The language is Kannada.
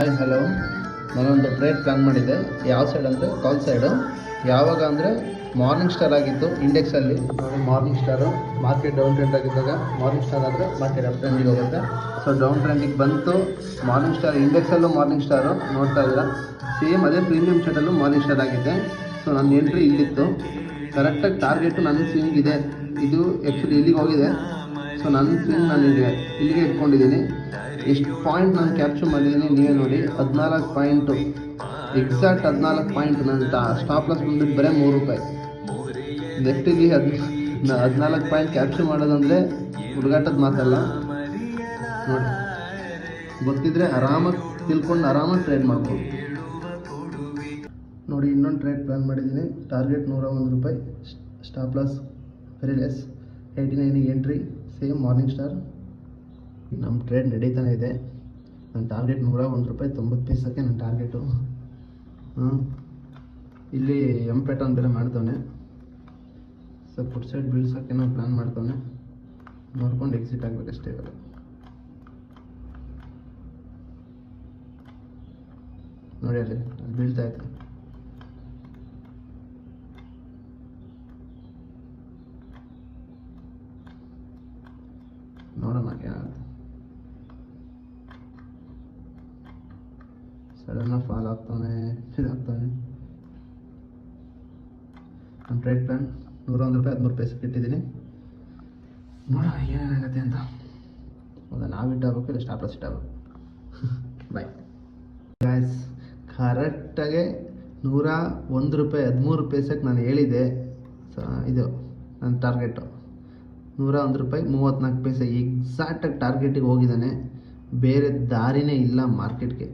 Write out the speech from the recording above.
ಹಾಯ್ ಹಲೋ, ನಾನೊಂದು ಟ್ರೇಡ್ ಪ್ಲ್ಯಾನ್ ಮಾಡಿದ್ದೆ. ಯಾವ ಸೈಡ್ ಅಂದರೆ ಕಾಲ್ ಸೈಡು. ಯಾವಾಗ ಅಂದರೆ ಮಾರ್ನಿಂಗ್ ಸ್ಟಾರ್ ಆಗಿತ್ತು ಇಂಡೆಕ್ಸಲ್ಲಿ. ನೋಡಿ, morning star market down trend ಆಗಿದ್ದಾಗ ಮಾರ್ನಿಂಗ್ ಸ್ಟಾರ್ ಆದರೆ ಮಾರ್ಕೆಟ್ ಅಪ್ ಟ್ರೆಂಡಿಗೆ ಹೋಗುತ್ತೆ. ಸೊ ಡೌನ್ ಟ್ರೆಂಡಿಗೆ ಬಂತು ಮಾರ್ನಿಂಗ್ ಸ್ಟಾರ್. ಇಂಡೆಕ್ಸಲ್ಲೂ ಮಾರ್ನಿಂಗ್ ಸ್ಟಾರು ನೋಡ್ತಾ ಇದ್ದೀರಾ. ಸೇಮ್ ಅದೇ ಪ್ರೀಮಿಯಂ ಶರ್ಟಲ್ಲೂ ಮಾರ್ನಿಂಗ್ ಸ್ಟಾರ್ ಆಗಿದೆ. ಸೊ ನನ್ನ ಎಂಟ್ರಿ ಇಲ್ಲಿತ್ತು. ಕರೆಕ್ಟಾಗಿ ಟಾರ್ಗೆಟು ನನ್ನ ಸ್ವಿಂಗ್ ಇದೆ. ಇದು ಆ್ಯಕ್ಚುಲಿ ಇಲ್ಲಿಗೆ ಹೋಗಿದೆ. ಸೊ ನನ್ನ ಸ್ವಿಂಗ್ ನಾನು ಇಲ್ಲಿಗೆ ಇಟ್ಕೊಂಡಿದ್ದೀನಿ. ಎಷ್ಟು ಪಾಯಿಂಟ್ ನಾನು ಕ್ಯಾಪ್ಚರ್ ಮಾಡಿದ್ದೀನಿ ನೀವೇ ನೋಡಿ. 14 ಪಾಯಿಂಟು, ಎಕ್ಸಾಕ್ಟ್ 14 ಪಾಯಿಂಟ್. ನನ್ನ ಸ್ಟಾಪ್ ಲಾಸ್ ಬಂದುಬಿಟ್ಟು ಬರೀ ₹3. ಲೆಫ್ಟಿಗೆ 14 ಪಾಯಿಂಟ್ ಕ್ಯಾಪ್ಚರ್ ಮಾಡೋದಂದರೆ ಹುಡುಗಾಟದ ಮಾತಲ್ಲ ನೋಡಿ. ಗೊತ್ತಿದ್ದರೆ ಆರಾಮಾಗಿ ತಿಳ್ಕೊಂಡು ಆರಾಮಾಗಿ ಟ್ರೇಡ್ ಮಾಡ್ಬೋದು ನೋಡಿ. ಇನ್ನೊಂದು ಟ್ರೇಡ್ ಪ್ಲ್ಯಾನ್ ಮಾಡಿದ್ದೀನಿ. Target ₹101, stop loss very less, 89 entry, same morning star. ನಮ್ಮ ಟ್ರೇಡ್ ನಡೀತಾನೆ ಇದೆ. ನನ್ನ ಟಾರ್ಗೆಟ್ ₹101, 90 ಪೈಸಕ್ಕೆ ನನ್ನ ಟಾರ್ಗೆಟು. ಇಲ್ಲಿ ಪ್ಯಾಟರ್ನ್ ಬೇರೆ ಮಾಡ್ತವನೆ. ಸೊ ಫುಡ್ ಸೈಡ್ ಬೀಳ್ಸೋಕ್ಕೆ ನಾವು ಪ್ಲ್ಯಾನ್ ಮಾಡ್ತವನೆ. ನೋಡ್ಕೊಂಡು ಎಕ್ಸಿಟ್ ಆಗಬೇಕಷ್ಟೇ. ಇವಾಗ ನೋಡಿ, ಅಲ್ಲಿ ಬೀಳ್ತಾ ಇತ್ತು. ನೋಡೋಣ ಏನಾಗುತ್ತೆ. ಸಡನ್ನಾಗಿ ಫಾಲ್ ಆಗ್ತಾನೆ, ಇದಾಗ್ತಾನೆ. ನಮ್ಮ ಟ್ರೇಡ್ ಪ್ಲ್ಯಾನ್ ₹101, 13 ಪೈಸಕ್ಕೆ ಇಟ್ಟಿದ್ದೀನಿ. ನೋಡೋಣ ಏನೇನಾಗುತ್ತೆ ಅಂತ. ಹೌದಾ, ನಾವು ಇಟ್ಟಾಗಬೇಕು ಇಲ್ಲ ಸ್ಟಾಪ್ ಲಾಸ್ ಇಟ್ಟಾಗಬೇಕು. Bye guys. ಕರೆಕ್ಟಾಗೆ ₹101, 13 ಪೈಸಕ್ಕೆ ನಾನು ಹೇಳಿದೆ. ಸೊ ಇದು ನನ್ನ ಟಾರ್ಗೆಟು. ₹101, 34 ಪೈಸೆ ಎಕ್ಸಾಕ್ಟಾಗಿ ಟಾರ್ಗೆಟಿಗೆ ಹೋಗಿದ್ದಾನೆ. ಬೇರೆ ದಾರಿನೇ ಇಲ್ಲ ಮಾರ್ಕೆಟ್ಗೆ.